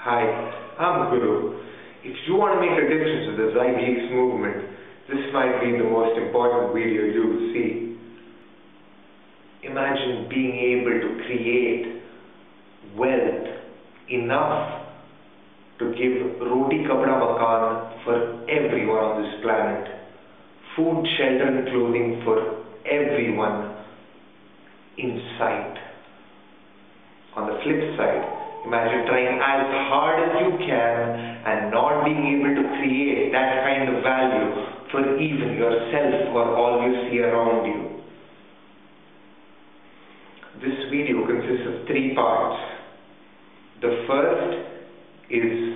Hi, I'm Guru. If you want to make a difference with the Zeitgeist movement, this might be the most important video you will see. Imagine being able to create wealth enough to give roti kapda makan for everyone on this planet, food, shelter and clothing for everyone in sight. On the flip side, imagine trying as hard as you can and not being able to create that kind of value for even yourself or all you see around you. This video consists of 3 parts. The first is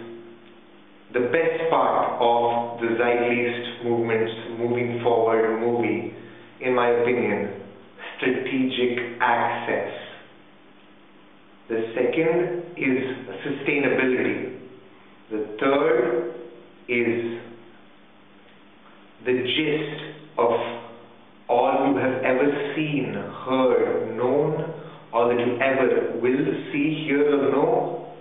the best part of the Zeitgeist movement's moving forward movie, in my opinion, strategic access. The second is sustainability. The third is the gist of all you have ever seen, heard, known, or that you ever will see, hear or know,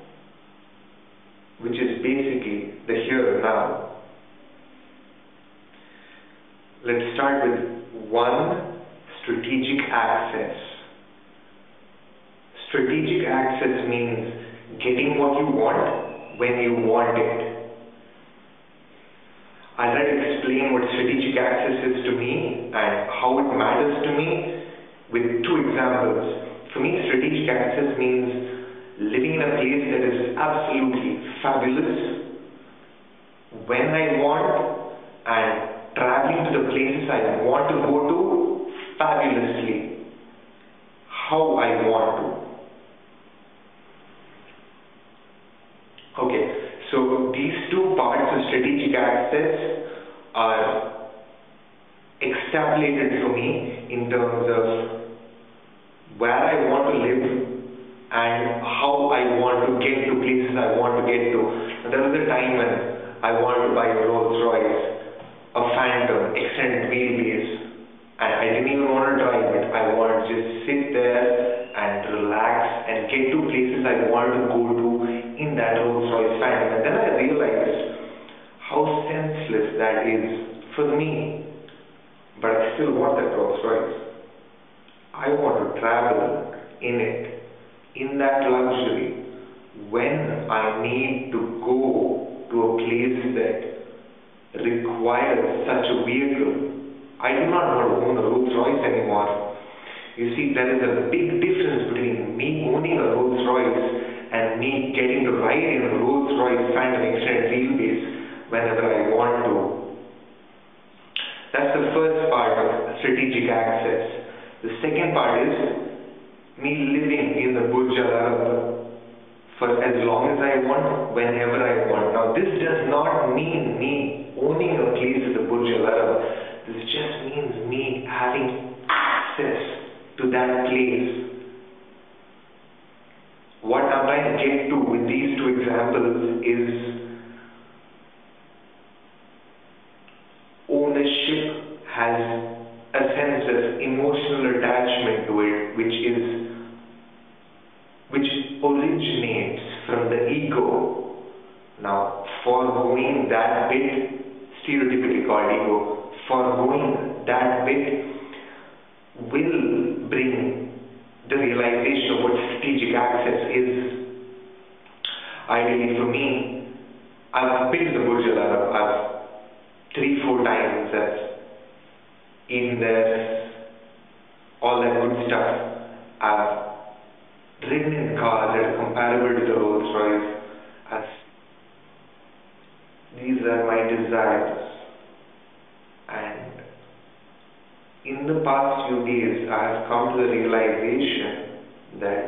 which is basically the here and now. Let's start with 1, strategic access. Strategic access means getting what you want when you want it. I'll try to explain what strategic access is to me and how it matters to me with 2 examples. For me, strategic access means living in a place that is absolutely fabulous when I want and traveling to the places I want to go to fabulously how I want to. Okay, so these 2 parts of strategic access are extrapolated for me in terms of where I want to live and how I want to get to places I want to get to. And there was a time when I wanted to buy a Rolls Royce, a Phantom, extended wheelbase, and I didn't even want to drive it. I wanted to just sit there and relax and get to places I wanted to go to in that Rolls Royce Phantom. And then I realized how senseless that is for me. But I still want that Rolls Royce. I want to travel in it, in that luxury, when I need to go to a place that requires such a vehicle. I do not want to own a Rolls Royce anymore. You see, there is a big difference between me owning a Rolls Royce and me getting to ride in a Rolls Royce Phantom extended wheelbase whenever I want to. That's the first part of strategic access. The second part is me living in the Burj Al Arab for as long as I want, whenever I want. Now, this does not mean me owning a place at the Burj Al Arab. This just means me having access to that place. What I'm trying to get to with these 2 examples is ownership has a sense of emotional attachment to it, which originates from the ego. Now, foregoing that bit, stereotypically called ego, foregoing that bit will bring the realization of what strategic access is. Ideally for me, I've been to the Burj Al Arab. I've 3-4 times. I've eaten there, all that good stuff. I've ridden in cars that are comparable to the Rolls Royce. These are my desires. And in the past few days, I have come to the realization that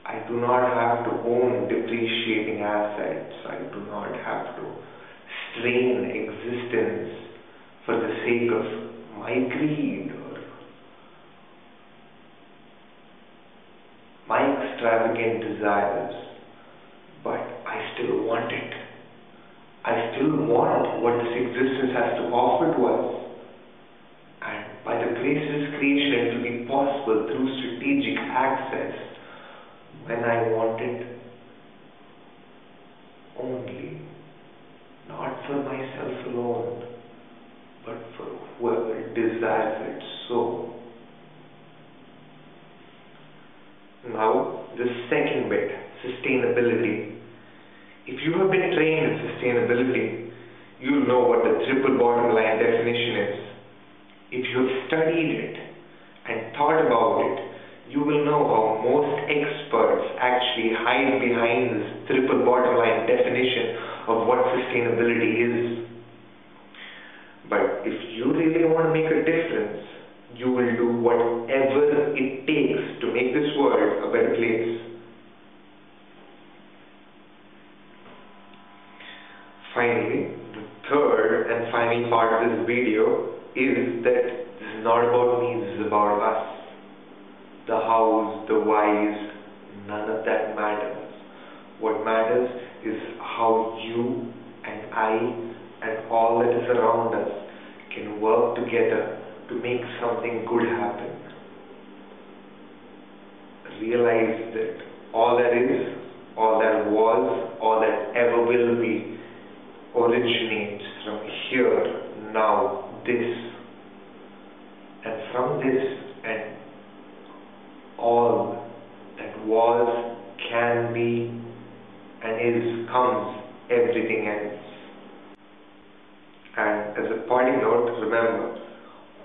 I do not have to own depreciating assets. I do not have to strain existence for the sake of my greed or my extravagant desires. But I still want it. I still want what this existence has to offer to us. And by the grace of His creation, it will be possible through strategic access when I want it. hide behind this triple bottom line definition of what sustainability is. But if you really want to make a difference, you will do whatever it takes to make this world a better place. Finally, the third and final part of this video is that this is not about me, this is about us. The hows, the whys, none of that matters. What matters is how you and I and all that is around us can work together to make something good happen. Realize that all that is, all that was, all that ever will be originates from here, now, this. And from this and all that was, can be, and is, comes everything else. And as a parting note, remember,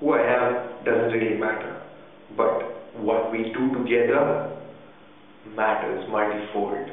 who I am doesn't really matter, but what we do together matters multifold.